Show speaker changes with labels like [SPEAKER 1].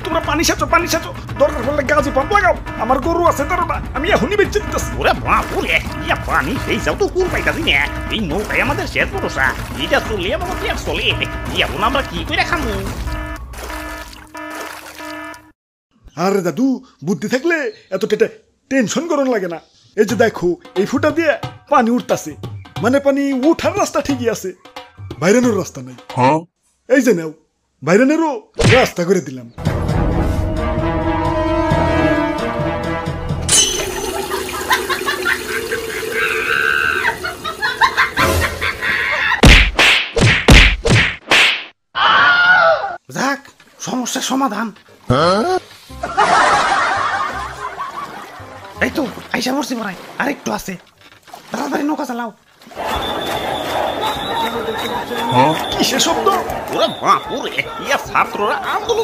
[SPEAKER 1] তোমরা পানি সাচো দরকার পড়লে গাছে পাম্প লাগাও। আমার গরু আছে তারটা, আমি এখনই বেঁচে দিতেছি।
[SPEAKER 2] ওরে বাপুরে, ইয়া পানি সেই যাও তো কুল পাইতাছি না। এই নৌকাই আমাদের শেষ ভরসা। এটা চলে আমাকে পেট চলে, এখন আমরা কি করে খামু?
[SPEAKER 1] আরে দাদু, বুদ্ধি থাকলে এত টেনশন করন লাগে না। এই যে দেখো, এই ফুটা দিয়ে পানি উঠতাছে, মানে পানি উঠার রাস্তা ঠিকই আছে, বাইরানোর রাস্তা নাই। এই যে নাও, বাইরানেরও রাস্তা করে দিলাম।
[SPEAKER 2] যাক, সমস্যার সমাধান। এই তো আইসা পড়ছি মনে হয়, আরেকটু আছে, তাড়াতাড়ি নৌকা চালাও।
[SPEAKER 1] কিসের শব্দ?
[SPEAKER 2] ওরে বাপুরে, ইয়া ছাত্ররা আন্দোলন